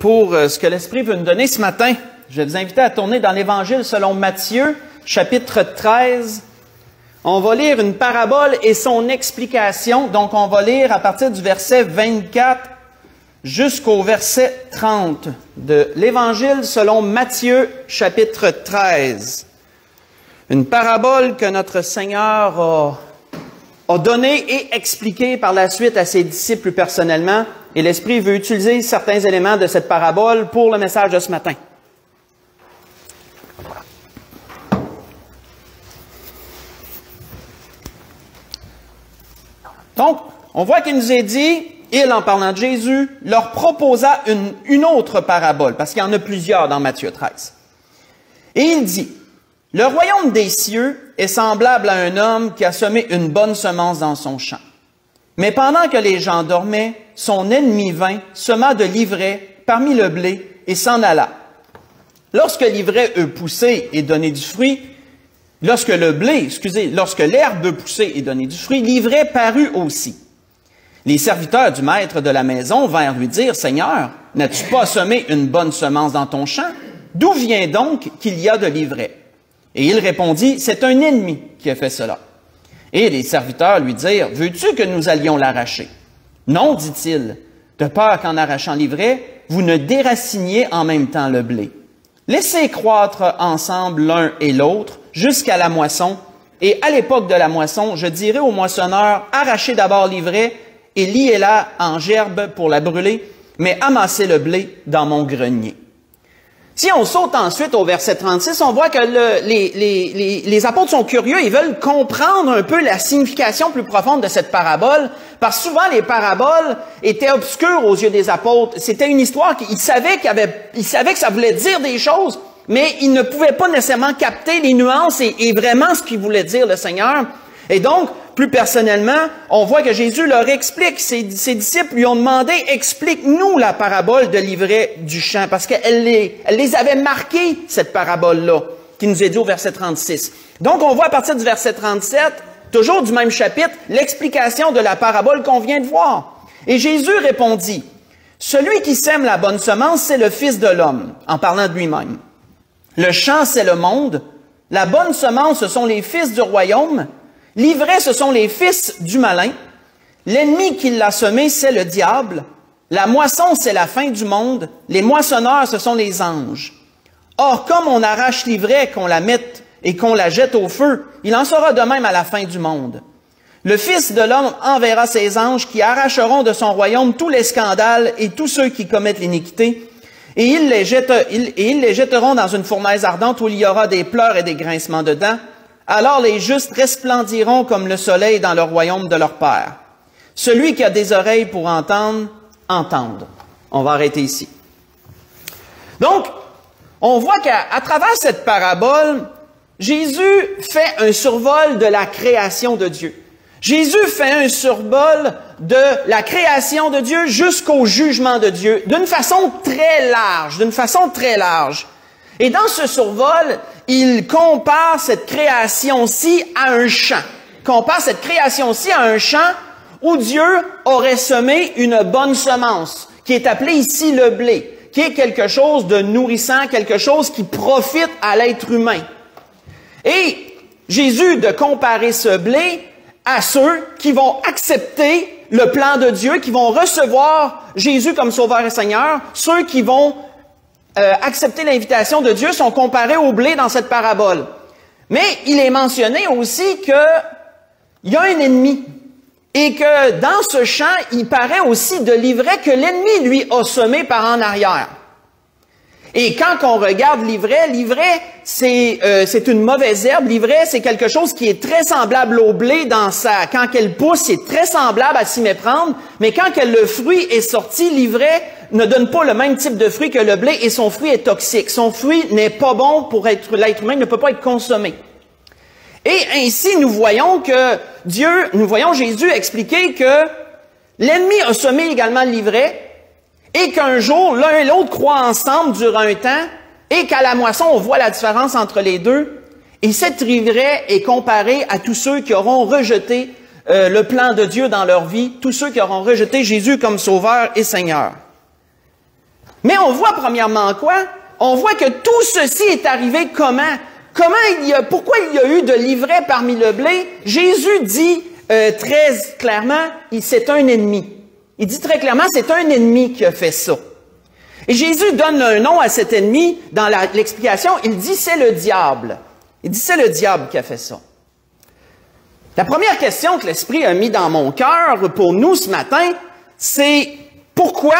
pour ce que l'Esprit veut nous donner ce matin. Je vais vous inviter à tourner dans l'Évangile selon Matthieu, chapitre 13. On va lire une parabole et son explication. Donc, on va lire à partir du verset 24 jusqu'au verset 30 de l'Évangile selon Matthieu, chapitre 13. Une parabole que notre Seigneur a donnée et expliquée par la suite à ses disciples plus personnellement. Et l'Esprit veut utiliser certains éléments de cette parabole pour le message de ce matin. Donc, on voit qu'il nous est dit, il, en parlant de Jésus, leur proposa une autre parabole, parce qu'il y en a plusieurs dans Matthieu 13. Et il dit, « Le royaume des cieux est semblable à un homme qui a semé une bonne semence dans son champ. Mais pendant que les gens dormaient, son ennemi vint, sema de l'ivraie parmi le blé et s'en alla. Lorsque l'ivraie eut poussé et donné du fruit, lorsque l'herbe poussait et donnait du fruit, l'ivraie parut aussi. Les serviteurs du maître de la maison vinrent lui dire, « Seigneur, n'as-tu pas semé une bonne semence dans ton champ? D'où vient donc qu'il y a de l'ivraie? » Et il répondit, « C'est un ennemi qui a fait cela. » Et les serviteurs lui dirent, « Veux-tu que nous allions l'arracher? » « Non, dit-il, de peur qu'en arrachant l'ivraie, vous ne déraciniez en même temps le blé. Laissez croître ensemble l'un et l'autre jusqu'à la moisson, et à l'époque de la moisson, je dirai au moissonneur, arrachez d'abord l'ivraie et liez-la en gerbe pour la brûler, mais amassez le blé dans mon grenier. » Si on saute ensuite au verset 36, on voit que les apôtres sont curieux, ils veulent comprendre un peu la signification plus profonde de cette parabole, parce que souvent les paraboles étaient obscures aux yeux des apôtres. C'était une histoire qu'ils savaient que ça voulait dire des choses, mais ils ne pouvaient pas nécessairement capter les nuances et vraiment ce qu'il voulait dire le Seigneur. Et donc, plus personnellement, on voit que Jésus leur explique. Ses disciples lui ont demandé, explique-nous la parabole de l'ivraie du champ, parce qu'elle les avait marqués, cette parabole-là, qui nous est dit au verset 36. Donc, on voit à partir du verset 37, toujours du même chapitre, l'explication de la parabole qu'on vient de voir. Et Jésus répondit, « Celui qui sème la bonne semence, c'est le Fils de l'homme, en parlant de lui-même. Le champ, c'est le monde. La bonne semence, ce sont les fils du royaume. L'ivraie, ce sont les fils du malin. L'ennemi qui l'a semé, c'est le diable. La moisson, c'est la fin du monde. Les moissonneurs, ce sont les anges. Or, comme on arrache l'ivraie, qu'on la mette et qu'on la jette au feu, il en sera de même à la fin du monde. Le Fils de l'homme enverra ses anges qui arracheront de son royaume tous les scandales et tous ceux qui commettent l'iniquité, et ils les jetteront dans une fournaise ardente où il y aura des pleurs et des grincements de dents. Alors les justes resplendiront comme le soleil dans le royaume de leur Père. Celui qui a des oreilles pour entendre, entende. » On va arrêter ici. Donc, on voit qu'à travers cette parabole, Jésus fait un survol de la création de Dieu. Jésus fait un survol de la création de Dieu jusqu'au jugement de Dieu, d'une façon très large. Et dans ce survol, il compare cette création-ci à un champ. Où Dieu aurait semé une bonne semence, qui est appelée ici le blé, qui est quelque chose de nourrissant, quelque chose qui profite à l'être humain. Et Jésus de comparer ce blé à ceux qui vont accepter le plan de Dieu, qui vont recevoir Jésus comme Sauveur et Seigneur, ceux qui vont accepter l'invitation de Dieu sont comparés au blé dans cette parabole. Mais il est mentionné aussi qu'il y a un ennemi et que dans ce champ, il paraît aussi de l'ivraie que l'ennemi, lui, a semé par en arrière. Et quand on regarde l'ivraie, c'est une mauvaise herbe. L'ivraie, c'est quelque chose qui est très semblable au blé quand elle pousse, c'est très semblable à s'y méprendre. Mais quand le fruit est sorti, l'ivraie ne donne pas le même type de fruit que le blé et son fruit est toxique. Son fruit n'est pas bon pour l'être humain, il ne peut pas être consommé. Et ainsi, nous voyons Jésus expliquer que l'ennemi a semé également l'ivraie, et qu'un jour, l'un et l'autre croient ensemble durant un temps, et qu'à la moisson, on voit la différence entre les deux. Et cette ivraie est comparée à tous ceux qui auront rejeté le plan de Dieu dans leur vie, tous ceux qui auront rejeté Jésus comme Sauveur et Seigneur. Mais on voit premièrement quoi? On voit que tout ceci est arrivé comment? Pourquoi il y a eu de l'ivraie parmi le blé? Jésus dit très clairement, c'est un ennemi. Il dit très clairement, c'est un ennemi qui a fait ça. Et Jésus donne un nom à cet ennemi dans l'explication. Il dit, c'est le diable. Il dit, c'est le diable qui a fait ça. La première question que l'Esprit a mis dans mon cœur pour nous ce matin, c'est pourquoi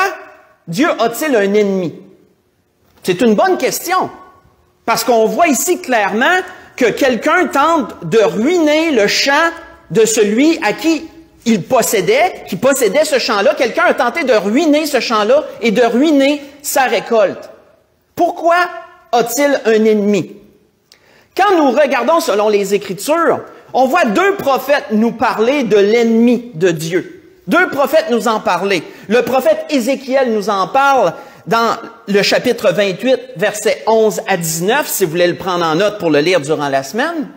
Dieu a-t-il un ennemi? C'est une bonne question. Parce qu'on voit ici clairement que quelqu'un tente de ruiner le champ de celui à qui qui possédait ce champ-là. Quelqu'un a tenté de ruiner ce champ-là et de ruiner sa récolte. Pourquoi a-t-il un ennemi? Quand nous regardons selon les Écritures, on voit deux prophètes nous parler de l'ennemi de Dieu. Deux prophètes nous en parler. Le prophète Ézéchiel nous en parle dans le chapitre 28, versets 11 à 19, si vous voulez le prendre en note pour le lire durant la semaine.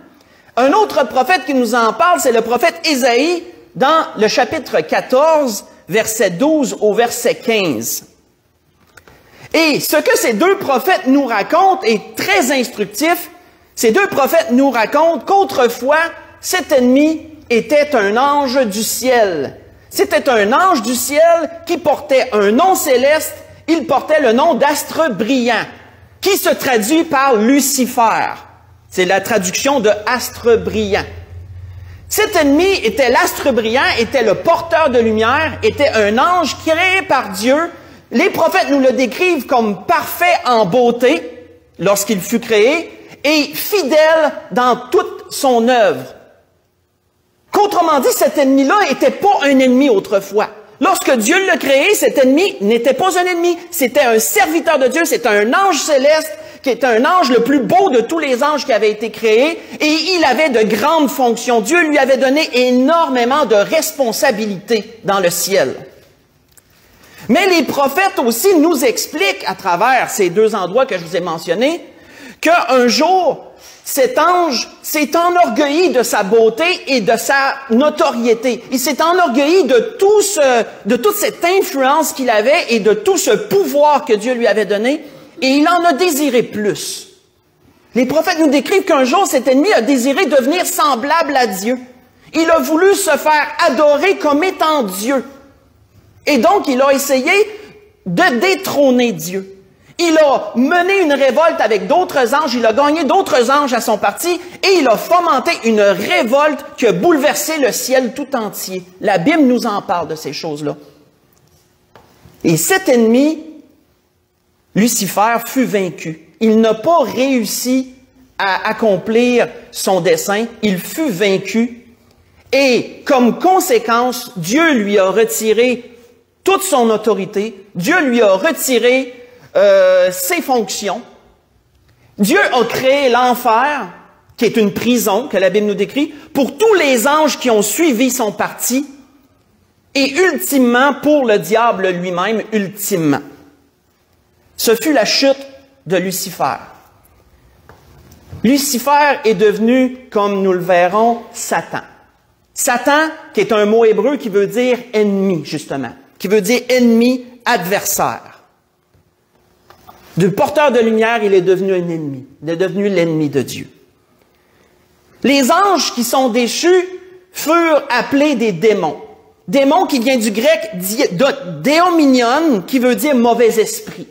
Un autre prophète qui nous en parle, c'est le prophète Ésaïe dans le chapitre 14, verset 12 au verset 15. Et ce que ces deux prophètes nous racontent est très instructif. Ces deux prophètes nous racontent qu'autrefois, cet ennemi était un ange du ciel. C'était un ange du ciel qui portait un nom céleste. Il portait le nom d'astre brillant, qui se traduit par Lucifer. C'est la traduction de astre brillant. Cet ennemi était l'astre brillant, était le porteur de lumière, était un ange créé par Dieu. Les prophètes nous le décrivent comme parfait en beauté lorsqu'il fut créé et fidèle dans toute son œuvre. Qu'autrement dit, cet ennemi-là n'était pas un ennemi autrefois. Lorsque Dieu l'a créé, cet ennemi n'était pas un ennemi. C'était un serviteur de Dieu, c'était un ange céleste, qui était un ange le plus beau de tous les anges qui avaient été créés, et il avait de grandes fonctions. Dieu lui avait donné énormément de responsabilités dans le ciel. Mais les prophètes aussi nous expliquent, à travers ces deux endroits que je vous ai mentionnés, qu'un jour, cet ange s'est enorgueilli de sa beauté et de sa notoriété. Il s'est enorgueilli de toute cette influence qu'il avait et de tout ce pouvoir que Dieu lui avait donné, et il en a désiré plus. Les prophètes nous décrivent qu'un jour, cet ennemi a désiré devenir semblable à Dieu. Il a voulu se faire adorer comme étant Dieu. Et donc, il a essayé de détrôner Dieu. Il a mené une révolte avec d'autres anges, il a gagné d'autres anges à son parti, et il a fomenté une révolte qui a bouleversé le ciel tout entier. La Bible nous en parle de ces choses-là. Et cet ennemi, Lucifer, fut vaincu. Il n'a pas réussi à accomplir son dessein, il fut vaincu. Et comme conséquence, Dieu lui a retiré toute son autorité, Dieu lui a retiré ses fonctions. Dieu a créé l'enfer, qui est une prison, que la Bible nous décrit, pour tous les anges qui ont suivi son parti, et ultimement pour le diable lui-même, ultimement. Ce fut la chute de Lucifer. Lucifer est devenu, comme nous le verrons, Satan. Satan, qui est un mot hébreu qui veut dire ennemi, justement, qui veut dire ennemi, adversaire. Du porteur de lumière, il est devenu un ennemi. Il est devenu l'ennemi de Dieu. Les anges qui sont déchus furent appelés des démons. Démon qui vient du grec déominion, qui veut dire mauvais esprit.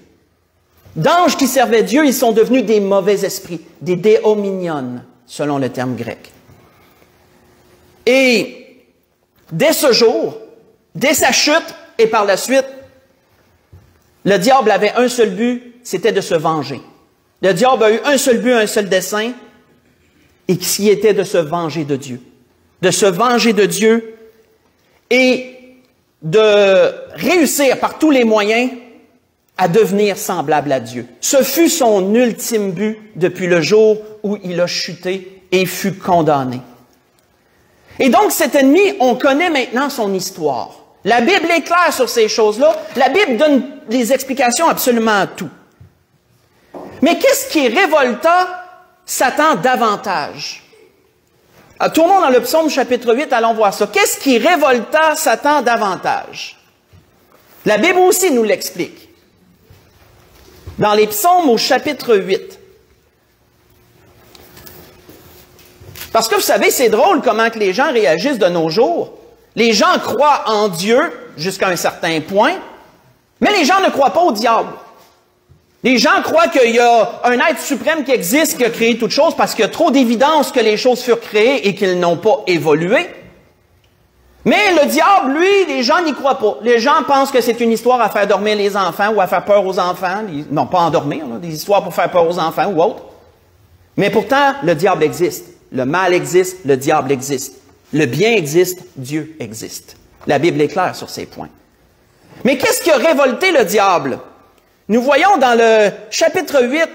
D'anges qui servaient Dieu, ils sont devenus des mauvais esprits, des déominion, selon le terme grec. Et dès ce jour, dès sa chute, et par la suite, le diable avait un seul but, c'était de se venger. Le diable a eu un seul but, un seul dessein, et qui était de se venger de Dieu. De se venger de Dieu et de réussir par tous les moyens à devenir semblable à Dieu. Ce fut son ultime but depuis le jour où il a chuté et fut condamné. Et donc cet ennemi, on connaît maintenant son histoire. La Bible est claire sur ces choses-là. La Bible donne des explications absolument à tout. Mais qu'est-ce qui révolta Satan davantage? Tournons dans le psaume chapitre 8, allons voir ça. Qu'est-ce qui révolta Satan davantage? La Bible aussi nous l'explique. dans les psaumes au chapitre 8. Parce que vous savez, c'est drôle comment que les gens réagissent de nos jours. Les gens croient en Dieu jusqu'à un certain point, mais les gens ne croient pas au diable. Les gens croient qu'il y a un être suprême qui existe, qui a créé toutes choses, parce qu'il y a trop d'évidence que les choses furent créées et qu'ils n'ont pas évolué. Mais le diable, lui, les gens n'y croient pas. Les gens pensent que c'est une histoire à faire dormir les enfants ou à faire peur aux enfants. Non, pas endormir, là, des histoires pour faire peur aux enfants ou autres. Mais pourtant, le diable existe. Le mal existe, le diable existe. Le bien existe, Dieu existe. La Bible est claire sur ces points. Mais qu'est-ce qui a révolté le diable? Nous voyons dans le chapitre 8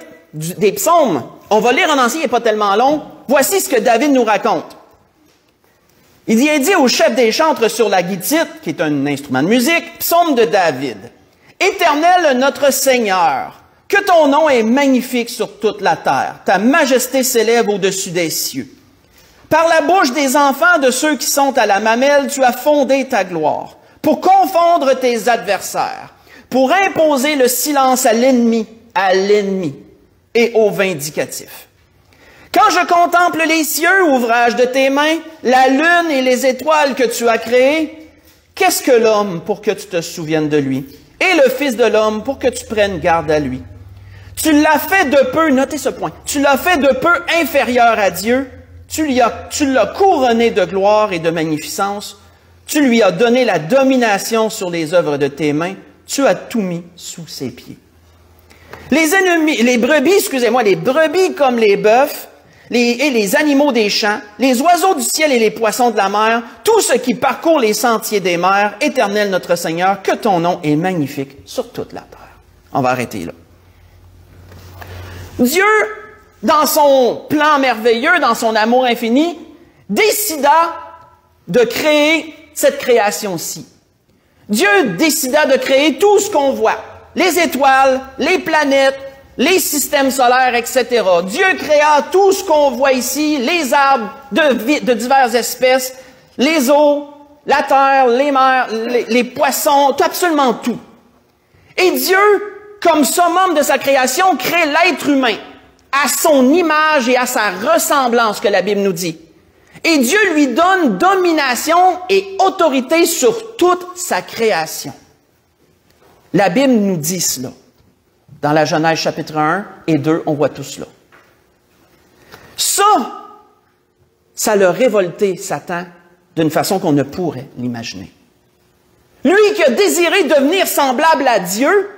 des psaumes, on va lire en entier, il n'est pas tellement long, voici ce que David nous raconte. Il y est dit au chef des chantres sur la guitite, qui est un instrument de musique, psaume de David. « Éternel notre Seigneur, que ton nom est magnifique sur toute la terre, ta majesté s'élève au-dessus des cieux. Par la bouche des enfants de ceux qui sont à la mamelle, tu as fondé ta gloire, pour confondre tes adversaires, pour imposer le silence à l'ennemi et au vindicatif. Quand je contemple les cieux, ouvrage de tes mains, la lune et les étoiles que tu as créées, qu'est-ce que l'homme pour que tu te souviennes de lui? Et le Fils de l'homme pour que tu prennes garde à lui? Tu l'as fait de peu, notez ce point, tu l'as fait de peu inférieur à Dieu, tu l'as couronné de gloire et de magnificence, tu lui as donné la domination sur les œuvres de tes mains, tu as tout mis sous ses pieds. Les brebis comme les bœufs, et les animaux des champs, les oiseaux du ciel et les poissons de la mer, tout ce qui parcourt les sentiers des mers, Éternel notre Seigneur, que ton nom est magnifique sur toute la terre. On va arrêter là. Dieu, dans son plan merveilleux, dans son amour infini, décida de créer cette création-ci. Dieu décida de créer tout ce qu'on voit, les étoiles, les planètes, les systèmes solaires, etc. Dieu créa tout ce qu'on voit ici, les arbres de diverses espèces, les eaux, la terre, les mers, les poissons, absolument tout. Et Dieu, comme summum de sa création, crée l'être humain à son image et à sa ressemblance, que la Bible nous dit. Et Dieu lui donne domination et autorité sur toute sa création. La Bible nous dit cela. Dans la Genèse chapitre 1 et 2, on voit tout cela. Ça l'a révolté, Satan, d'une façon qu'on ne pourrait l'imaginer. Lui qui a désiré devenir semblable à Dieu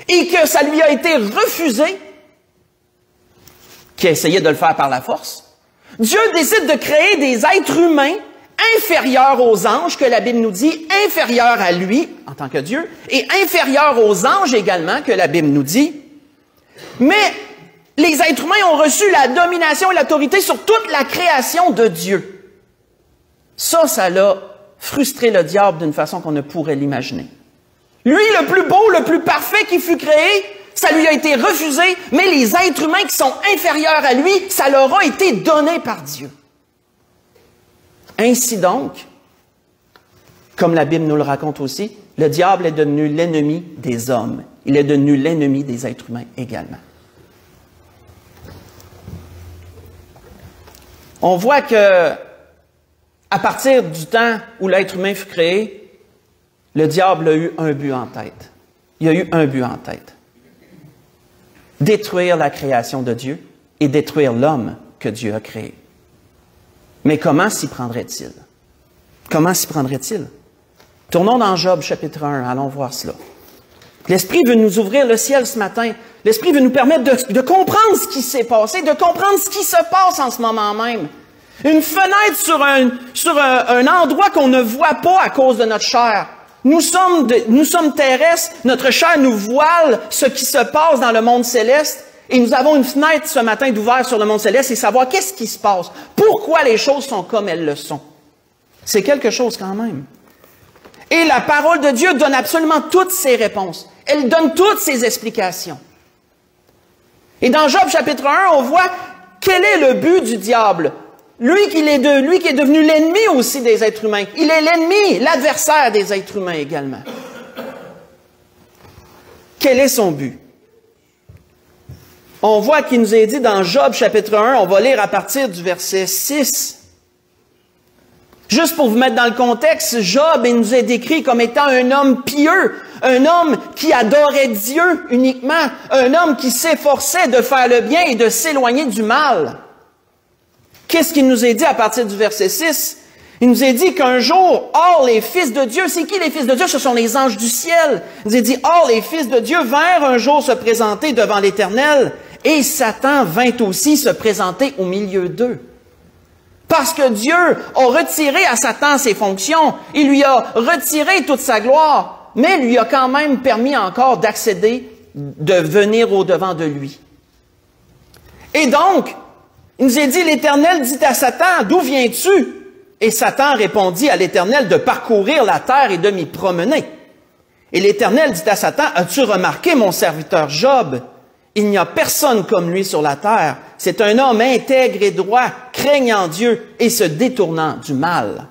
et que ça lui a été refusé, qui a essayé de le faire par la force, Dieu décide de créer des êtres humains inférieurs aux anges, que la Bible nous dit, inférieurs à lui, en tant que Dieu, et inférieurs aux anges également, que la Bible nous dit. Mais les êtres humains ont reçu la domination et l'autorité sur toute la création de Dieu. Ça l'a frustré le diable d'une façon qu'on ne pourrait l'imaginer. Lui, le plus beau, le plus parfait qui fut créé, ça lui a été refusé, mais les êtres humains qui sont inférieurs à lui, ça leur a été donné par Dieu. Ainsi donc, comme la Bible nous le raconte aussi, le diable est devenu l'ennemi des hommes. Il est devenu l'ennemi des êtres humains également. On voit que, à partir du temps où l'être humain fut créé, le diable a eu un but en tête. Il a eu un but en tête. Détruire la création de Dieu et détruire l'homme que Dieu a créé. Mais comment s'y prendrait-il? Comment s'y prendrait-il? Tournons dans Job, chapitre 1, allons voir cela. L'Esprit veut nous ouvrir le ciel ce matin. L'Esprit veut nous permettre de comprendre ce qui s'est passé, de comprendre ce qui se passe en ce moment même. Une fenêtre sur un endroit qu'on ne voit pas à cause de notre chair. Nous sommes terrestres, notre chair nous voile ce qui se passe dans le monde céleste. Et nous avons une fenêtre ce matin d'ouvert sur le monde céleste et savoir qu'est-ce qui se passe. Pourquoi les choses sont comme elles le sont. C'est quelque chose quand même. Et la parole de Dieu donne absolument toutes ses réponses. Elle donne toutes ses explications. Et dans Job chapitre 1, on voit quel est le but du diable. Lui qui est devenu l'ennemi aussi des êtres humains. Il est l'ennemi, l'adversaire des êtres humains également. Quel est son but? On voit qu'il nous est dit dans Job chapitre 1, on va lire à partir du verset 6. Juste pour vous mettre dans le contexte, Job il nous est décrit comme étant un homme pieux, un homme qui adorait Dieu uniquement, un homme qui s'efforçait de faire le bien et de s'éloigner du mal. Qu'est-ce qu'il nous est dit à partir du verset 6? Il nous est dit qu'un jour, or les fils de Dieu, c'est qui les fils de Dieu? Ce sont les anges du ciel. Il nous est dit, or les fils de Dieu vinrent un jour se présenter devant l'Éternel, et Satan vint aussi se présenter au milieu d'eux. Parce que Dieu a retiré à Satan ses fonctions, il lui a retiré toute sa gloire, mais lui a quand même permis encore d'accéder, de venir au-devant de lui. Et donc, il nous est dit, l'Éternel dit à Satan, d'où viens-tu? Et Satan répondit à l'Éternel de parcourir la terre et de m'y promener. Et l'Éternel dit à Satan, as-tu remarqué mon serviteur Job? Il n'y a personne comme lui sur la terre. C'est un homme intègre et droit, craignant Dieu et se détournant du mal.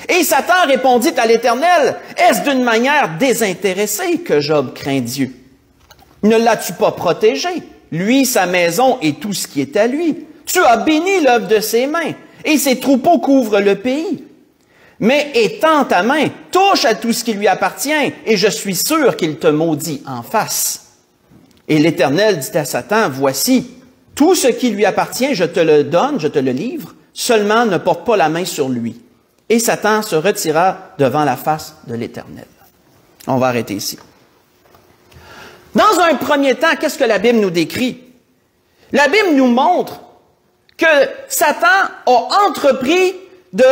Et Satan répondit à l'Éternel, est-ce d'une manière désintéressée que Job craint Dieu? Ne l'as-tu pas protégé, lui, sa maison et tout ce qui est à lui? Tu as béni l'œuvre de ses mains, et ses troupeaux couvrent le pays. Mais étends ta main, touche à tout ce qui lui appartient, et je suis sûr qu'il te maudit en face. Et l'Éternel dit à Satan, voici, tout ce qui lui appartient, je te le donne, je te le livre, seulement ne porte pas la main sur lui. Et Satan se retira devant la face de l'Éternel. On va arrêter ici. Dans un premier temps, qu'est-ce que la Bible nous décrit? La Bible nous montre que Satan a entrepris de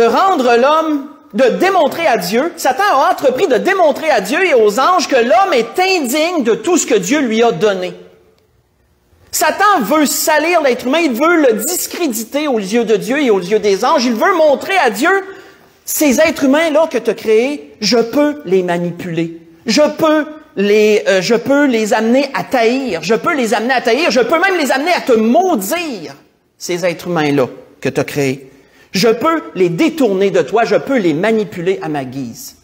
rendre l'homme, de démontrer à Dieu, Satan a entrepris de démontrer à Dieu et aux anges que l'homme est indigne de tout ce que Dieu lui a donné. Satan veut salir l'être humain, il veut le discréditer aux yeux de Dieu et aux yeux des anges, il veut montrer à Dieu, ces êtres humains-là que tu as créés, je peux les manipuler, je peux les amener à taillir, je peux même les amener à te maudire, ces êtres humains-là que tu as créés. Je peux les détourner de toi, je peux les manipuler à ma guise.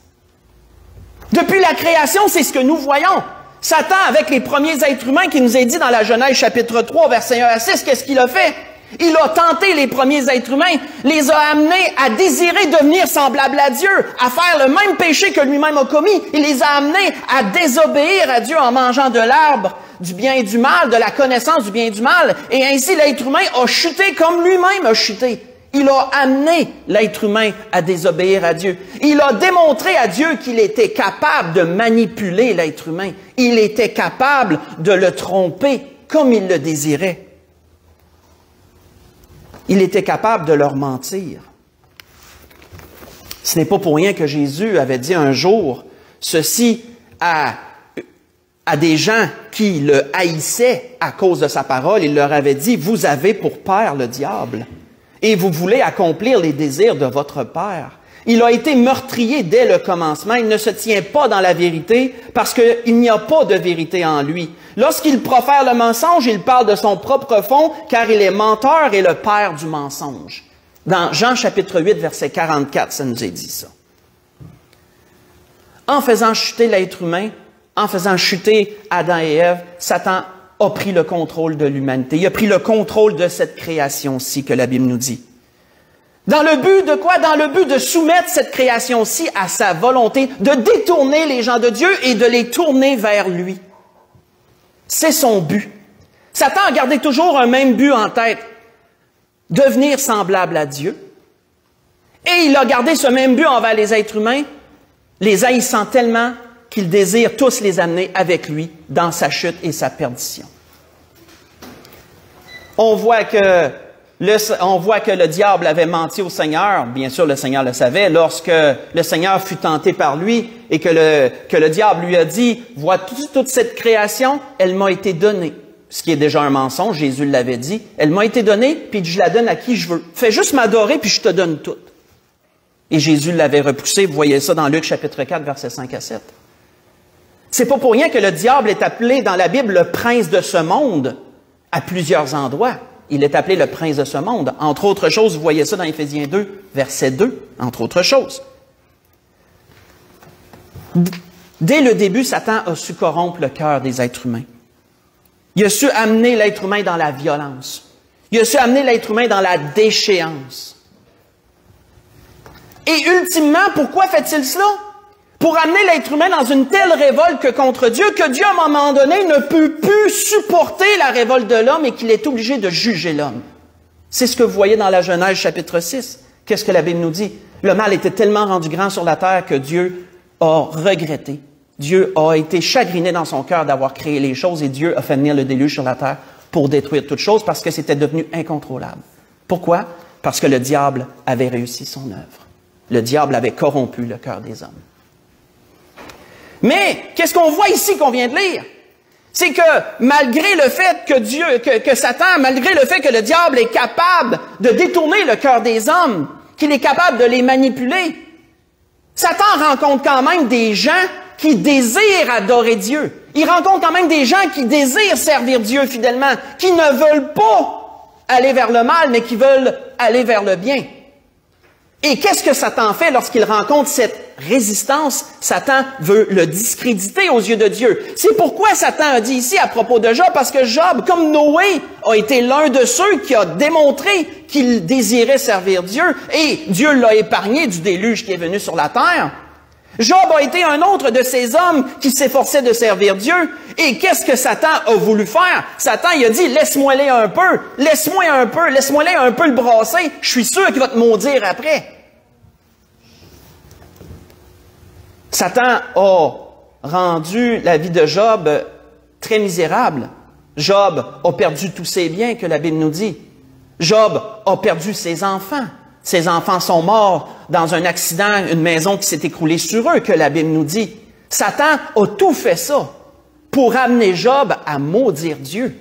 Depuis la création, c'est ce que nous voyons. Satan, avec les premiers êtres humains qui nous est dit dans la Genèse chapitre 3, versets 1 à 6, qu'est-ce qu'il a fait? Il a tenté les premiers êtres humains, les a amenés à désirer devenir semblables à Dieu, à faire le même péché que lui-même a commis. Il les a amenés à désobéir à Dieu en mangeant de l'arbre du bien et du mal, de la connaissance du bien et du mal. Et ainsi, l'être humain a chuté comme lui-même a chuté. Il a amené l'être humain à désobéir à Dieu. Il a démontré à Dieu qu'il était capable de manipuler l'être humain. Il était capable de le tromper comme il le désirait. Il était capable de leur mentir. Ce n'est pas pour rien que Jésus avait dit un jour ceci à des gens qui le haïssaient à cause de sa parole. Il leur avait dit, vous avez pour père le diable. Et vous voulez accomplir les désirs de votre père. Il a été meurtrier dès le commencement. Il ne se tient pas dans la vérité parce qu'il n'y a pas de vérité en lui. Lorsqu'il profère le mensonge, il parle de son propre fond car il est menteur et le père du mensonge. Dans Jean chapitre 8, verset 44, ça nous est dit ça. En faisant chuter l'être humain, en faisant chuter Adam et Ève, Satan a pris le contrôle de l'humanité. Il a pris le contrôle de cette création-ci que la Bible nous dit. Dans le but de quoi? Dans le but de soumettre cette création-ci à sa volonté, de détourner les gens de Dieu et de les tourner vers lui. C'est son but. Satan a gardé toujours un même but en tête, devenir semblable à Dieu. Et il a gardé ce même but envers les êtres humains, les haïssant tellement qu'il désire tous les amener avec lui dans sa chute et sa perdition. On voit que le diable avait menti au Seigneur. Bien sûr, le Seigneur le savait. Lorsque le Seigneur fut tenté par lui et que le diable lui a dit, « Vois toute cette création, elle m'a été donnée. » Ce qui est déjà un mensonge, Jésus l'avait dit. « Elle m'a été donnée, puis je la donne à qui je veux. Fais juste m'adorer, puis je te donne tout. » Et Jésus l'avait repoussé. Vous voyez ça dans Luc chapitre 4, versets 5 à 7. C'est pas pour rien que le diable est appelé dans la Bible le prince de ce monde à plusieurs endroits. Il est appelé le prince de ce monde. Entre autres choses, vous voyez ça dans Éphésiens 2, verset 2, entre autres choses. Dès le début, Satan a su corrompre le cœur des êtres humains. Il a su amener l'être humain dans la violence. Il a su amener l'être humain dans la déchéance. Et ultimement, pourquoi fait-il cela? Pour amener l'être humain dans une telle révolte contre Dieu, que Dieu, à un moment donné, ne peut plus supporter la révolte de l'homme et qu'il est obligé de juger l'homme. C'est ce que vous voyez dans la Genèse, chapitre 6. Qu'est-ce que la Bible nous dit? Le mal était tellement rendu grand sur la terre que Dieu a regretté. Dieu a été chagriné dans son cœur d'avoir créé les choses et Dieu a fait venir le déluge sur la terre pour détruire toutes choses parce que c'était devenu incontrôlable. Pourquoi? Parce que le diable avait réussi son œuvre. Le diable avait corrompu le cœur des hommes. Mais, qu'est-ce qu'on voit ici qu'on vient de lire? C'est que malgré le fait que Satan, malgré le fait que le diable est capable de détourner le cœur des hommes, qu'il est capable de les manipuler, Satan rencontre quand même des gens qui désirent adorer Dieu. Il rencontre quand même des gens qui désirent servir Dieu fidèlement, qui ne veulent pas aller vers le mal, mais qui veulent aller vers le bien. Et qu'est-ce que Satan fait lorsqu'il rencontre cette résistance? Satan veut le discréditer aux yeux de Dieu. C'est pourquoi Satan a dit ici à propos de Job, parce que Job, comme Noé, a été l'un de ceux qui a démontré qu'il désirait servir Dieu, et Dieu l'a épargné du déluge qui est venu sur la terre. Job a été un autre de ces hommes qui s'efforçaient de servir Dieu. Et qu'est-ce que Satan a voulu faire? Satan, il a dit, laisse-moi aller un peu, laisse-moi aller un peu le brasser. Je suis sûr qu'il va te maudire après. Satan a rendu la vie de Job très misérable. Job a perdu tous ses biens, que la Bible nous dit. Job a perdu ses enfants. Ses enfants sont morts dans un accident, une maison qui s'est écroulée sur eux, que la Bible nous dit. Satan a tout fait ça pour amener Job à maudire Dieu.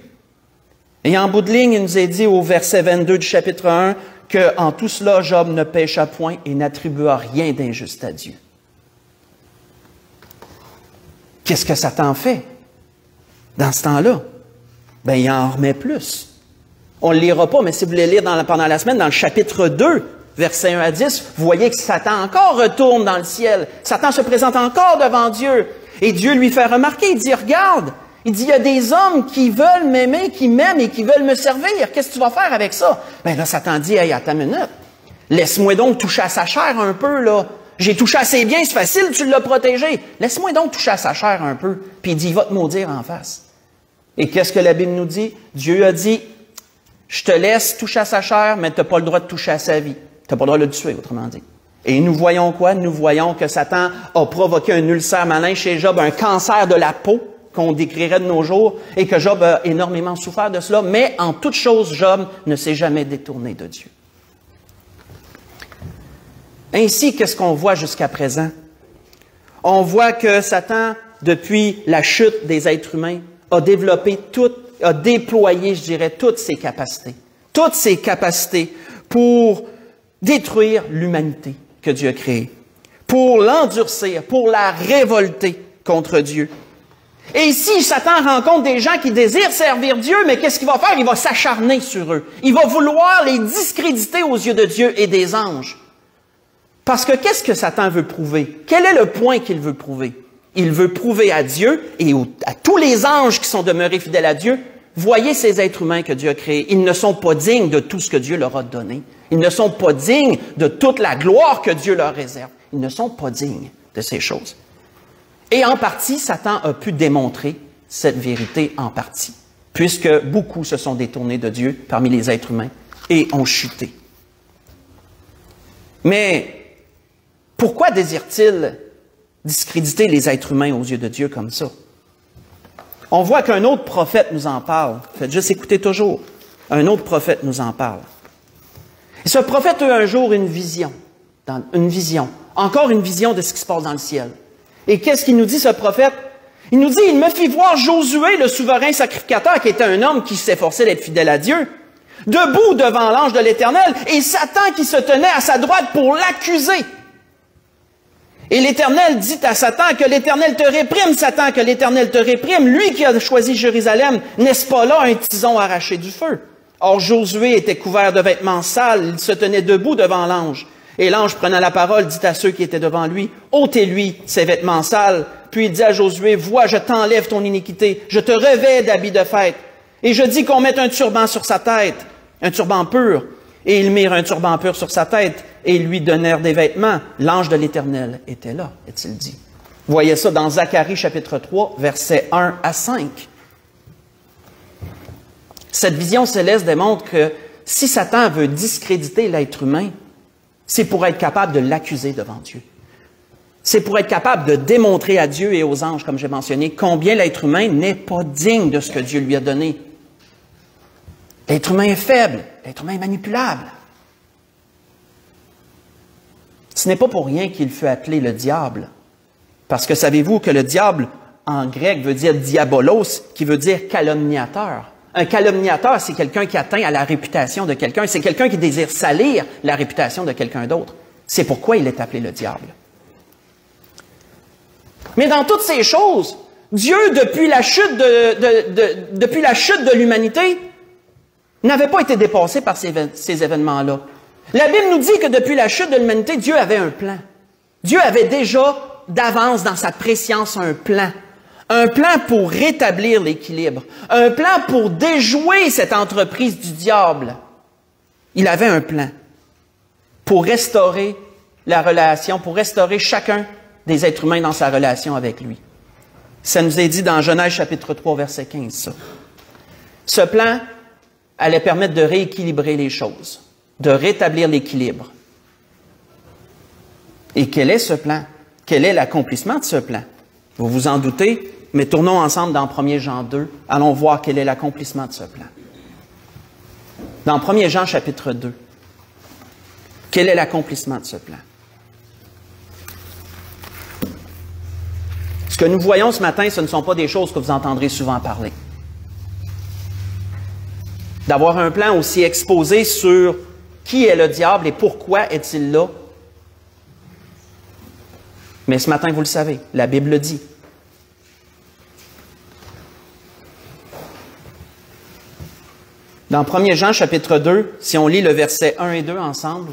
Et en bout de ligne, il nous est dit au verset 22 du chapitre 1 qu'en tout cela, Job ne pécha point et n'attribua rien d'injuste à Dieu. Qu'est-ce que Satan fait dans ce temps-là? Ben, il en remet plus. On ne le lira pas, mais si vous voulez lire pendant la semaine, dans le chapitre 2, versets 1 à 10, vous voyez que Satan encore retourne dans le ciel. Satan se présente encore devant Dieu. Et Dieu lui fait remarquer, il dit, regarde, il dit, il y a des hommes qui veulent m'aimer, qui m'aiment et qui veulent me servir. Qu'est-ce que tu vas faire avec ça? Ben là, Satan dit, hey, attends une minute. Laisse-moi donc toucher à sa chair un peu, là. J'ai touché à ses biens, c'est facile, tu l'as protégé. Laisse-moi donc toucher à sa chair un peu. Puis il dit, il va te maudire en face. Et qu'est-ce que la Bible nous dit? Dieu a dit, je te laisse toucher à sa chair, mais tu n'as pas le droit de toucher à sa vie. Tu n'as pas le droit de le tuer, autrement dit. Et nous voyons quoi? Nous voyons que Satan a provoqué un ulcère malin chez Job, un cancer de la peau, qu'on décrirait de nos jours, et que Job a énormément souffert de cela. Mais en toute chose, Job ne s'est jamais détourné de Dieu. Ainsi, qu'est-ce qu'on voit jusqu'à présent? On voit que Satan, depuis la chute des êtres humains, a déployé, je dirais, toutes ses capacités pour détruire l'humanité que Dieu a créée, pour l'endurcir, pour la révolter contre Dieu. Et ici, Satan rencontre des gens qui désirent servir Dieu, mais qu'est-ce qu'il va faire? Il va s'acharner sur eux. Il va vouloir les discréditer aux yeux de Dieu et des anges. Parce que qu'est-ce que Satan veut prouver? Quel est le point qu'il veut prouver? Il veut prouver à Dieu et à tous les anges qui sont demeurés fidèles à Dieu, voyez ces êtres humains que Dieu a créés. Ils ne sont pas dignes de tout ce que Dieu leur a donné. Ils ne sont pas dignes de toute la gloire que Dieu leur réserve. Ils ne sont pas dignes de ces choses. Et en partie, Satan a pu démontrer cette vérité en partie, puisque beaucoup se sont détournés de Dieu parmi les êtres humains et ont chuté. Mais pourquoi désire-t-il discréditer les êtres humains aux yeux de Dieu comme ça? On voit qu'un autre prophète nous en parle. Faites juste écouter toujours. Un autre prophète nous en parle. Et ce prophète a eu un jour une vision. Encore une vision de ce qui se passe dans le ciel. Et qu'est-ce qu'il nous dit, ce prophète? Il nous dit, il me fit voir Josué, le souverain sacrificateur, qui était un homme qui s'efforçait d'être fidèle à Dieu, debout devant l'ange de l'Éternel, et Satan qui se tenait à sa droite pour l'accuser. Et l'Éternel dit à Satan, que l'Éternel te réprime, Satan, que l'Éternel te réprime. Lui qui a choisi Jérusalem, n'est-ce pas là un tison arraché du feu? Or Josué était couvert de vêtements sales, il se tenait debout devant l'ange. Et l'ange prenant la parole dit à ceux qui étaient devant lui, ôtez-lui ses vêtements sales, Puis il dit à Josué, vois, je t'enlève ton iniquité, je te revêts d'habits de fête. Et je dis qu'on mette un turban sur sa tête, un turban pur. Et ils mirent un turban pur sur sa tête et lui donnèrent des vêtements. L'ange de l'Éternel était là, est-il dit. Vous voyez ça dans Zacharie chapitre 3, versets 1 à 5. Cette vision céleste démontre que si Satan veut discréditer l'être humain, c'est pour être capable de l'accuser devant Dieu. C'est pour être capable de démontrer à Dieu et aux anges, comme j'ai mentionné, combien l'être humain n'est pas digne de ce que Dieu lui a donné. L'être humain est faible, l'être humain est manipulable. Ce n'est pas pour rien qu'il fut appelé le diable. Parce que savez-vous que le diable, en grec, veut dire diabolos, qui veut dire calomniateur. Un calomniateur, c'est quelqu'un qui atteint à la réputation de quelqu'un. C'est quelqu'un qui désire salir la réputation de quelqu'un d'autre. C'est pourquoi il est appelé le diable. Mais dans toutes ces choses, Dieu, depuis la chute de l'humanité, n'avait pas été dépassé par ces événements-là. La Bible nous dit que depuis la chute de l'humanité, Dieu avait un plan. Dieu avait déjà d'avance dans sa préscience un plan. Un plan pour rétablir l'équilibre. Un plan pour déjouer cette entreprise du diable. Il avait un plan pour restaurer la relation, pour restaurer chacun des êtres humains dans sa relation avec lui. Ça nous est dit dans Genèse chapitre 3, verset 15, ça. Ce plan allait permettre de rééquilibrer les choses, de rétablir l'équilibre. Et quel est ce plan? Quel est l'accomplissement de ce plan? Vous vous en doutez, mais tournons ensemble dans 1 Jean 2. Allons voir quel est l'accomplissement de ce plan. Dans 1 Jean chapitre 2, quel est l'accomplissement de ce plan? Ce que nous voyons ce matin, ce ne sont pas des choses que vous entendrez souvent parler. D'avoir un plan aussi exposé sur qui est le diable et pourquoi est-il là. Mais ce matin, vous le savez, la Bible le dit. Dans 1 Jean chapitre 2, si on lit le verset 1 et 2 ensemble,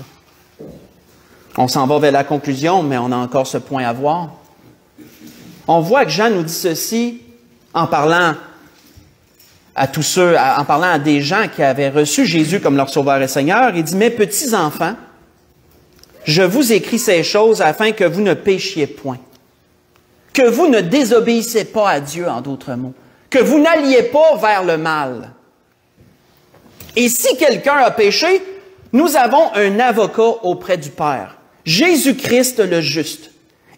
on s'en va vers la conclusion, mais on a encore ce point à voir. On voit que Jean nous dit ceci en parlant à tous ceux, en parlant à des gens qui avaient reçu Jésus comme leur Sauveur et Seigneur. Il dit, « Mes petits enfants, je vous écris ces choses afin que vous ne péchiez point, que vous ne désobéissez pas à Dieu, en d'autres mots, que vous n'alliez pas vers le mal. Et si quelqu'un a péché, nous avons un avocat auprès du Père, Jésus-Christ le juste.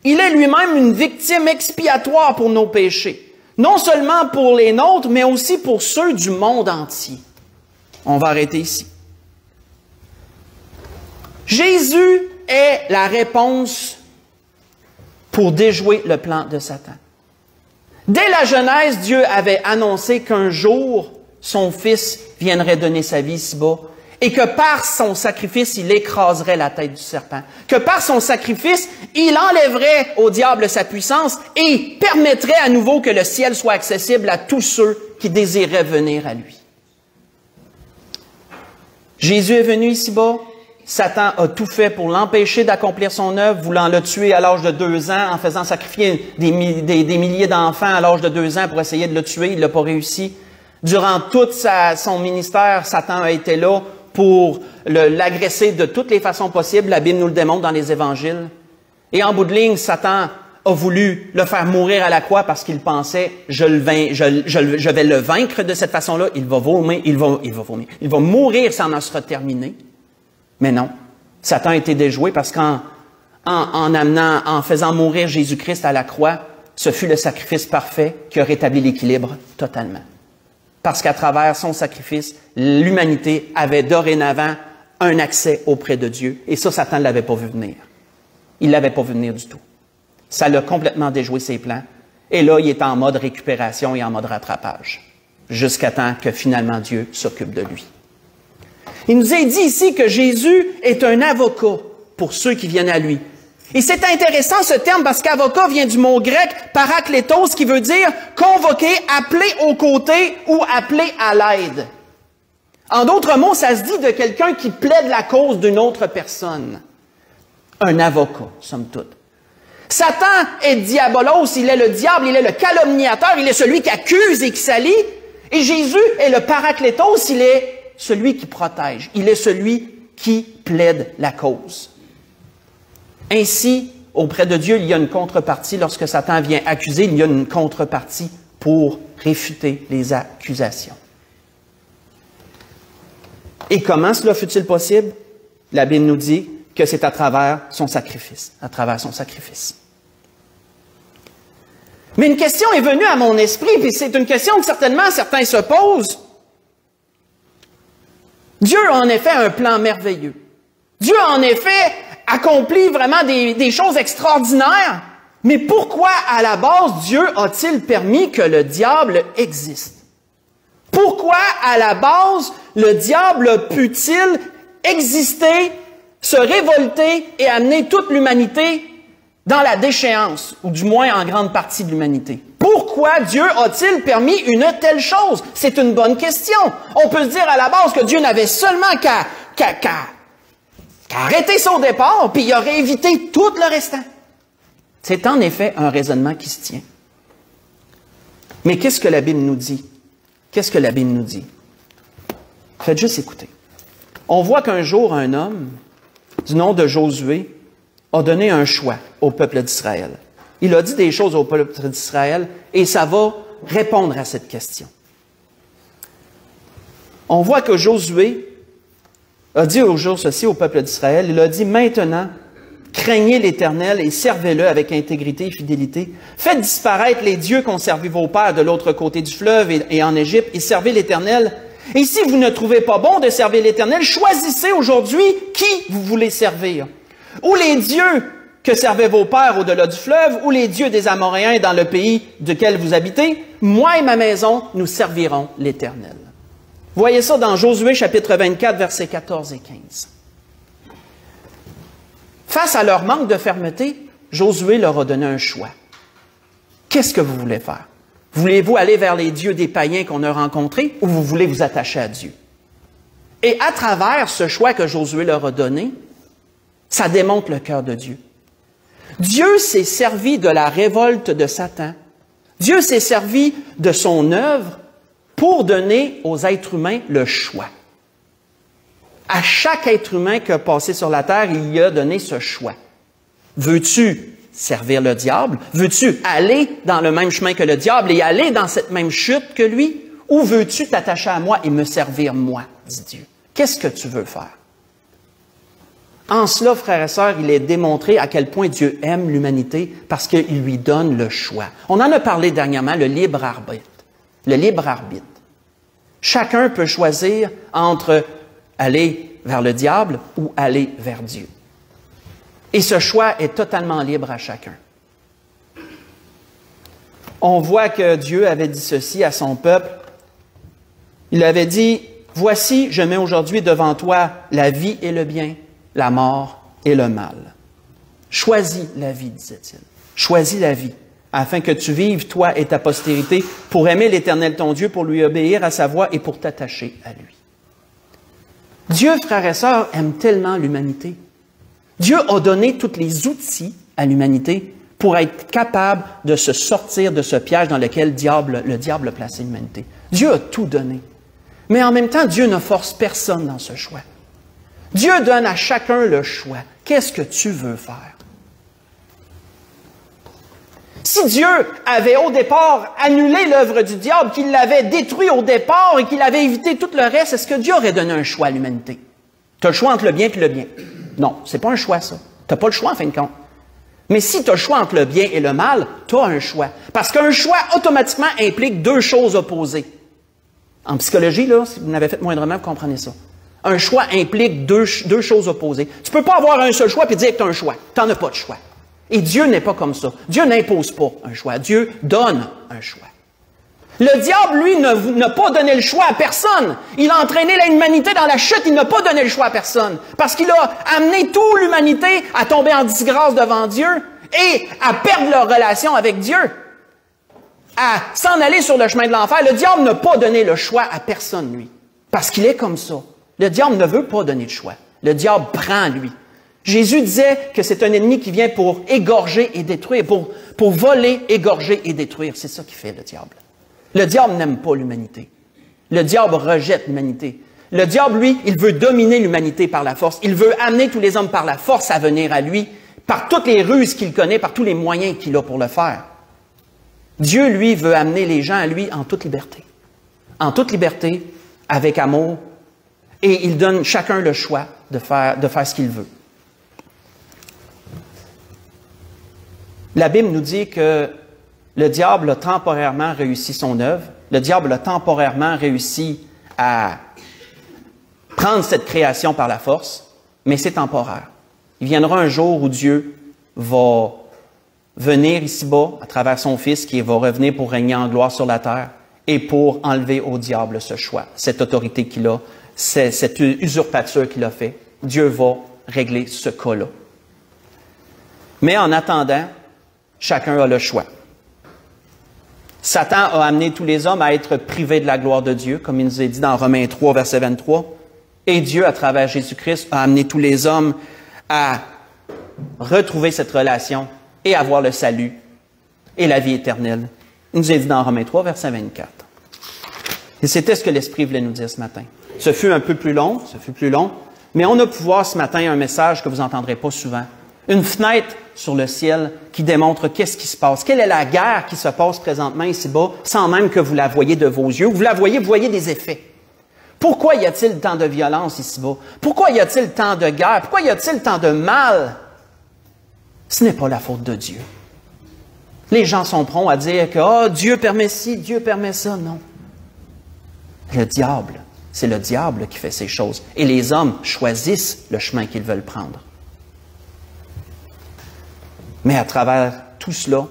Il est lui-même une victime expiatoire pour nos péchés, non seulement pour les nôtres, mais aussi pour ceux du monde entier. » On va arrêter ici. Jésus est la réponse pour déjouer le plan de Satan. Dès la Genèse, Dieu avait annoncé qu'un jour, son Fils viendrait donner sa vie ici-bas et que par son sacrifice, il écraserait la tête du serpent. Que par son sacrifice, il enlèverait au diable sa puissance et permettrait à nouveau que le ciel soit accessible à tous ceux qui désiraient venir à lui. Jésus est venu ici-bas. Satan a tout fait pour l'empêcher d'accomplir son œuvre, voulant le tuer à l'âge de 2 ans, en faisant sacrifier des milliers d'enfants à l'âge de 2 ans pour essayer de le tuer. Il n'a pas réussi. Durant tout son ministère, Satan a été là pour l'agresser de toutes les façons possibles. La Bible nous le démontre dans les évangiles. Et en bout de ligne, Satan a voulu le faire mourir à la croix parce qu'il pensait « je vais le vaincre de cette façon-là, il va vomir, il va mourir, ça en sera terminé. » Mais non, Satan a été déjoué parce qu'en faisant mourir Jésus-Christ à la croix, ce fut le sacrifice parfait qui a rétabli l'équilibre totalement. Parce qu'à travers son sacrifice, l'humanité avait dorénavant un accès auprès de Dieu. Et ça, Satan ne l'avait pas vu venir. Il ne l'avait pas vu venir du tout. Ça l'a complètement déjoué ses plans. Et là, il est en mode récupération et en mode rattrapage. Jusqu'à temps que finalement Dieu s'occupe de lui. Il nous est dit ici que Jésus est un avocat pour ceux qui viennent à lui. Et c'est intéressant ce terme parce qu'avocat vient du mot grec paraklétos qui veut dire convoquer, appeler aux côtés ou appeler à l'aide. En d'autres mots, ça se dit de quelqu'un qui plaide la cause d'une autre personne. Un avocat, somme toute. Satan est diabolos, il est le diable, il est le calomniateur, il est celui qui accuse et qui s'allie. Et Jésus est le paraklétos, il est celui qui protège, il est celui qui plaide la cause. Ainsi, auprès de Dieu, il y a une contrepartie. Lorsque Satan vient accuser, il y a une contrepartie pour réfuter les accusations. Et comment cela fut-il possible? La Bible nous dit que c'est à travers son sacrifice, Mais une question est venue à mon esprit, puis c'est une question que certainement certains se posent. Dieu a en effet un plan merveilleux. Dieu a en effet accompli vraiment des choses extraordinaires. Mais pourquoi, à la base, Dieu a-t-il permis que le diable existe? Pourquoi, à la base, le diable put-il exister, se révolter et amener toute l'humanité dans la déchéance, ou du moins en grande partie de l'humanité? Pourquoi Dieu a-t-il permis une telle chose? C'est une bonne question. On peut se dire à la base que Dieu n'avait seulement qu'à arrêter son départ, puis il aurait évité tout le restant. C'est en effet un raisonnement qui se tient. Mais qu'est-ce que la Bible nous dit? Qu'est-ce que la Bible nous dit? Faites juste écouter. On voit qu'un jour, un homme du nom de Josué a donné un choix au peuple d'Israël. Il a dit des choses au peuple d'Israël et ça va répondre à cette question. On voit que Josué a dit au jour ceci au peuple d'Israël, il a dit « Maintenant, craignez l'Éternel et servez-le avec intégrité et fidélité. Faites disparaître les dieux qu'ont servi vos pères de l'autre côté du fleuve et en Égypte et servez l'Éternel. Et si vous ne trouvez pas bon de servir l'Éternel, choisissez aujourd'hui qui vous voulez servir. Ou les dieux que servaient vos pères au-delà du fleuve, ou les dieux des Amoréens dans le pays duquel vous habitez, moi et ma maison, nous servirons l'Éternel. » Voyez ça dans Josué chapitre 24, versets 14 et 15. Face à leur manque de fermeté, Josué leur a donné un choix. Qu'est-ce que vous voulez faire? Voulez-vous aller vers les dieux des païens qu'on a rencontrés ou vous voulez vous attacher à Dieu? Et à travers ce choix que Josué leur a donné, ça démontre le cœur de Dieu. Dieu s'est servi de la révolte de Satan. Dieu s'est servi de son œuvre pour donner aux êtres humains le choix. À chaque être humain qui a passé sur la terre, il y a donné ce choix. Veux-tu servir le diable? Veux-tu aller dans le même chemin que le diable et aller dans cette même chute que lui? Ou veux-tu t'attacher à moi et me servir moi, dit Dieu? Qu'est-ce que tu veux faire? En cela, frères et sœurs, il est démontré à quel point Dieu aime l'humanité parce qu'il lui donne le choix. On en a parlé dernièrement, le libre arbitre. Le libre arbitre. Chacun peut choisir entre aller vers le diable ou aller vers Dieu. Et ce choix est totalement libre à chacun. On voit que Dieu avait dit ceci à son peuple. Il avait dit, « Voici, je mets aujourd'hui devant toi la vie et le bien, la mort et le mal. Choisis la vie, disait-il. Choisis la vie, afin que tu vives, toi et ta postérité, pour aimer l'Éternel ton Dieu, pour lui obéir à sa voix et pour t'attacher à lui. » Dieu, frères et sœurs, aime tellement l'humanité. Dieu a donné tous les outils à l'humanité pour être capable de se sortir de ce piège dans lequel le diable a placé l'humanité. Dieu a tout donné. Mais en même temps, Dieu ne force personne dans ce choix. Dieu donne à chacun le choix. Qu'est-ce que tu veux faire? Si Dieu avait au départ annulé l'œuvre du diable, qu'il l'avait détruit au départ et qu'il avait évité tout le reste, est-ce que Dieu aurait donné un choix à l'humanité? Tu as le choix entre le bien et le bien. Non, c'est pas un choix, ça. Tu n'as pas le choix, en fin de compte. Mais si tu as le choix entre le bien et le mal, tu as un choix. Parce qu'un choix, automatiquement, implique deux choses opposées. En psychologie, là, si vous n'avez fait moindrement, vous comprenez ça. Un choix implique deux choses opposées. Tu ne peux pas avoir un seul choix et dire que tu as un choix. Tu n'en as pas de choix. Et Dieu n'est pas comme ça. Dieu n'impose pas un choix. Dieu donne un choix. Le diable, lui, n'a pas donné le choix à personne. Il a entraîné l'humanité dans la chute. Il n'a pas donné le choix à personne. Parce qu'il a amené toute l'humanité à tomber en disgrâce devant Dieu et à perdre leur relation avec Dieu, à s'en aller sur le chemin de l'enfer. Le diable n'a pas donné le choix à personne, lui. Parce qu'il est comme ça. Le diable ne veut pas donner le choix. Le diable prend, lui. Jésus disait que c'est un ennemi qui vient pour égorger et détruire, pour voler, égorger et détruire. C'est ça qui fait le diable. Le diable n'aime pas l'humanité. Le diable rejette l'humanité. Le diable, lui, il veut dominer l'humanité par la force. Il veut amener tous les hommes par la force à venir à lui, par toutes les ruses qu'il connaît, par tous les moyens qu'il a pour le faire. Dieu, lui, veut amener les gens à lui en toute liberté. En toute liberté, avec amour, et il donne chacun le choix de faire ce qu'il veut. La Bible nous dit que le diable a temporairement réussi son œuvre. Le diable a temporairement réussi à prendre cette création par la force, mais c'est temporaire. Il viendra un jour où Dieu va venir ici-bas à travers son Fils qui va revenir pour régner en gloire sur la terre et pour enlever au diable ce choix, cette autorité qu'il a, cette usurpature qu'il a fait. Dieu va régler ce cas-là. Mais en attendant, chacun a le choix. Satan a amené tous les hommes à être privés de la gloire de Dieu, comme il nous est dit dans Romains 3, verset 23. Et Dieu, à travers Jésus-Christ, a amené tous les hommes à retrouver cette relation et avoir le salut et la vie éternelle. Il nous est dit dans Romains 3, verset 24. Et c'était ce que l'Esprit voulait nous dire ce matin. Ce fut un peu plus long, mais on a pu voir ce matin un message que vous n'entendrez pas souvent. Une fenêtre sur le ciel qui démontre qu'est-ce qui se passe. Quelle est la guerre qui se passe présentement ici-bas, sans même que vous la voyez de vos yeux. Vous la voyez, vous voyez des effets. Pourquoi y a-t-il tant de violence ici-bas? Pourquoi y a-t-il tant de guerre? Pourquoi y a-t-il tant de mal? Ce n'est pas la faute de Dieu. Les gens sont prompts à dire que Dieu permet ci, Dieu permet ça. Non. Le diable, c'est le diable qui fait ces choses. Et les hommes choisissent le chemin qu'ils veulent prendre. Mais à travers tout cela,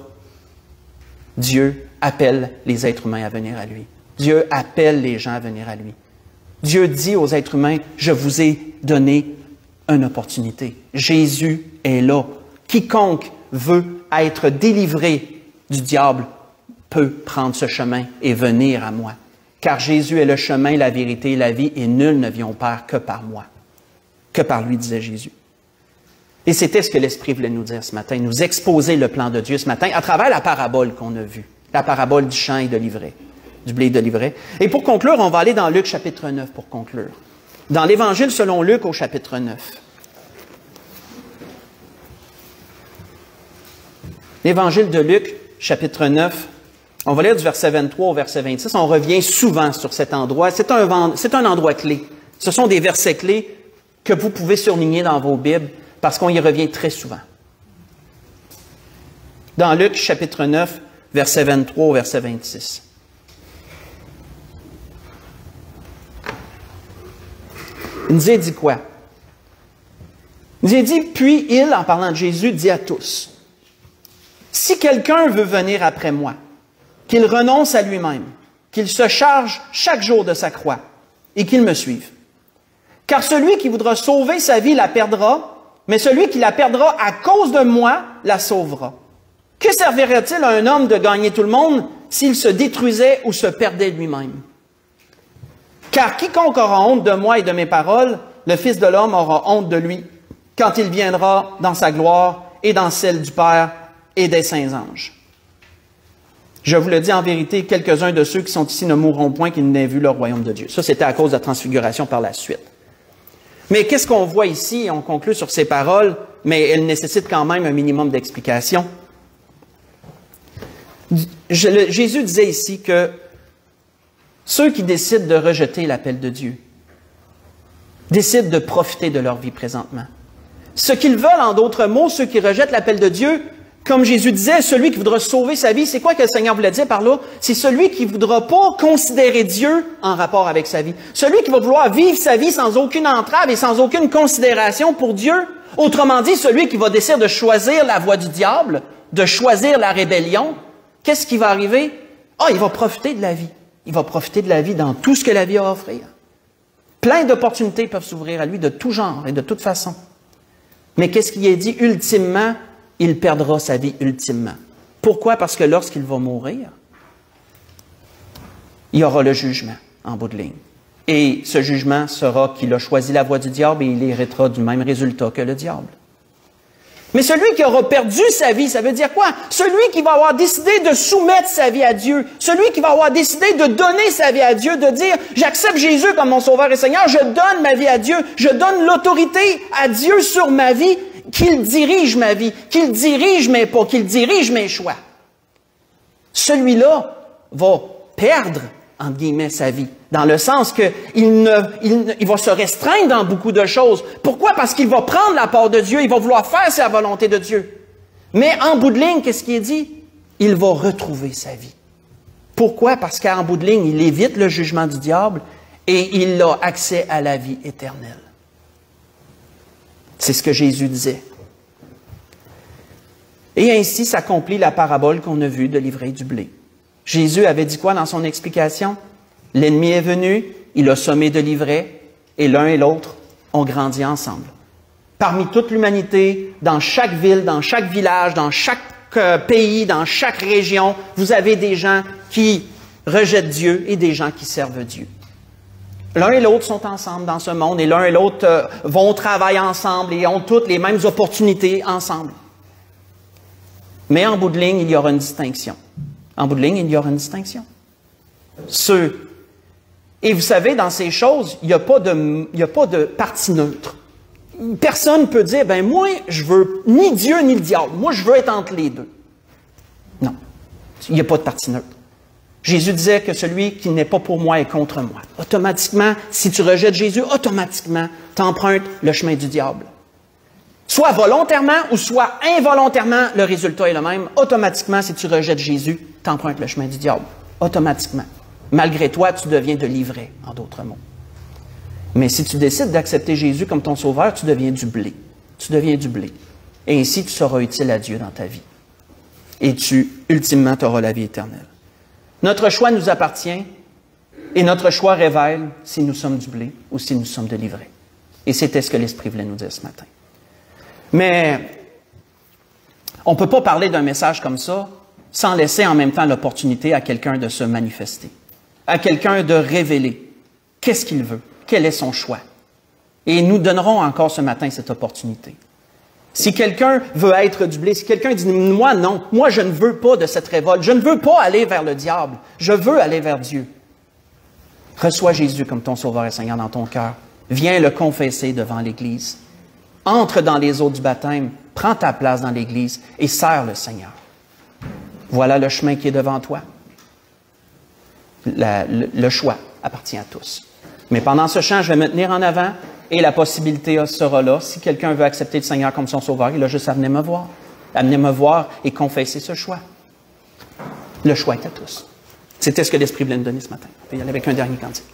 Dieu appelle les êtres humains à venir à lui. Dieu appelle les gens à venir à lui. Dieu dit aux êtres humains, je vous ai donné une opportunité. Jésus est là. Quiconque veut être délivré du diable peut prendre ce chemin et venir à moi. Car Jésus est le chemin, la vérité et la vie, et nul ne vient au Père que par moi. Que par lui, disait Jésus. Et c'était ce que l'Esprit voulait nous dire ce matin, nous exposer le plan de Dieu ce matin à travers la parabole qu'on a vue, la parabole du champ et de l'ivraie, du blé et de l'ivraie. Et pour conclure, on va aller dans Luc chapitre 9 pour conclure. Dans l'Évangile selon Luc au chapitre 9. L'Évangile de Luc, chapitre 9, on va lire du verset 23 au verset 26. On revient souvent sur cet endroit. C'est un endroit clé. Ce sont des versets clés que vous pouvez surligner dans vos Bibles parce qu'on y revient très souvent. Dans Luc, chapitre 9, verset 23 au verset 26. Il nous a dit quoi? Il nous a dit, puis il, en parlant de Jésus, dit à tous, « Si quelqu'un veut venir après moi, qu'il renonce à lui-même, qu'il se charge chaque jour de sa croix et qu'il me suive. Car celui qui voudra sauver sa vie la perdra, mais celui qui la perdra à cause de moi la sauvera. Que servirait-il à un homme de gagner tout le monde s'il se détruisait ou se perdait lui-même? Car quiconque aura honte de moi et de mes paroles, le Fils de l'homme aura honte de lui, quand il viendra dans sa gloire et dans celle du Père et des saints anges. Je vous le dis en vérité, quelques-uns de ceux qui sont ici ne mourront point qu'ils n'aient vu le royaume de Dieu. » Ça, c'était à cause de la transfiguration par la suite. Mais qu'est-ce qu'on voit ici? On conclut sur ces paroles, mais elles nécessitent quand même un minimum d'explication. Jésus disait ici que ceux qui décident de rejeter l'appel de Dieu décident de profiter de leur vie présentement. Ce qu'ils veulent, en d'autres mots, ceux qui rejettent l'appel de Dieu, comme Jésus disait, celui qui voudra sauver sa vie, c'est quoi que le Seigneur voulait dire par là? C'est celui qui ne voudra pas considérer Dieu en rapport avec sa vie. Celui qui va vouloir vivre sa vie sans aucune entrave et sans aucune considération pour Dieu. Autrement dit, celui qui va décider de choisir la voie du diable, de choisir la rébellion, qu'est-ce qui va arriver? Il va profiter de la vie. Il va profiter de la vie dans tout ce que la vie a à offrir. Plein d'opportunités peuvent s'ouvrir à lui de tout genre et de toute façon. Mais qu'est-ce qui est dit? Ultimement, il perdra sa vie ultimement. Pourquoi? Parce que lorsqu'il va mourir, il y aura le jugement en bout de ligne. Et ce jugement sera qu'il a choisi la voie du diable et il héritera du même résultat que le diable. Mais celui qui aura perdu sa vie, ça veut dire quoi? Celui qui va avoir décidé de soumettre sa vie à Dieu, celui qui va avoir décidé de donner sa vie à Dieu, de dire, j'accepte Jésus comme mon Sauveur et Seigneur, je donne ma vie à Dieu, je donne l'autorité à Dieu sur ma vie, qu'il dirige ma vie, qu'il dirige mes pas, qu'il dirige mes choix. Celui-là va perdre, entre guillemets, sa vie, dans le sens qu'il va se restreindre dans beaucoup de choses. Pourquoi? Parce qu'il va prendre la part de Dieu, il va vouloir faire sa volonté de Dieu. Mais en bout de ligne, qu'est-ce qu'il est dit? Il va retrouver sa vie. Pourquoi? Parce qu'en bout de ligne, il évite le jugement du diable et il a accès à la vie éternelle. C'est ce que Jésus disait. Et ainsi s'accomplit la parabole qu'on a vue de l'ivraie du blé. Jésus avait dit quoi dans son explication? L'ennemi est venu, il a semé de l'ivraie, et l'un et l'autre ont grandi ensemble. Parmi toute l'humanité, dans chaque ville, dans chaque village, dans chaque pays, dans chaque région, vous avez des gens qui rejettent Dieu et des gens qui servent Dieu. L'un et l'autre sont ensemble dans ce monde, et l'un et l'autre vont travailler ensemble et ont toutes les mêmes opportunités ensemble. Mais en bout de ligne, il y aura une distinction. En bout de ligne, il y aura une distinction. Et vous savez, dans ces choses, il n'y a pas de parti neutre. Personne ne peut dire, ben moi, je veux ni Dieu ni le diable. Moi, je veux être entre les deux. Non. Il n'y a pas de parti neutre. Jésus disait que celui qui n'est pas pour moi est contre moi. Automatiquement, si tu rejettes Jésus, automatiquement, tu empruntes le chemin du diable. Soit volontairement ou soit involontairement, le résultat est le même. Automatiquement, si tu rejettes Jésus, tu empruntes le chemin du diable. Automatiquement. Malgré toi, tu deviens de l'ivraie, en d'autres mots. Mais si tu décides d'accepter Jésus comme ton sauveur, tu deviens du blé. Tu deviens du blé. Et ainsi, tu seras utile à Dieu dans ta vie. Et ultimement, tu auras la vie éternelle. Notre choix nous appartient et notre choix révèle si nous sommes du blé ou si nous sommes de l'ivraie. Et c'était ce que l'Esprit voulait nous dire ce matin. Mais on ne peut pas parler d'un message comme ça sans laisser en même temps l'opportunité à quelqu'un de se manifester, à quelqu'un de révéler qu'est-ce qu'il veut, quel est son choix. Et nous donnerons encore ce matin cette opportunité. Si quelqu'un veut être du blé, si quelqu'un dit « Moi, non, moi je ne veux pas de cette révolte, je ne veux pas aller vers le diable, je veux aller vers Dieu. » Reçois Jésus comme ton Sauveur et Seigneur dans ton cœur. Viens le confesser devant l'Église. Entre dans les eaux du baptême, prends ta place dans l'Église et sers le Seigneur. Voilà le chemin qui est devant toi. Le choix appartient à tous. Mais pendant ce chant, je vais me tenir en avant et la possibilité sera là. Si quelqu'un veut accepter le Seigneur comme son Sauveur, il a juste à venir me voir. À venir me voir et confesser ce choix. Le choix est à tous. C'était ce que l'Esprit voulait nous donner ce matin. On peut y aller avec un dernier cantique.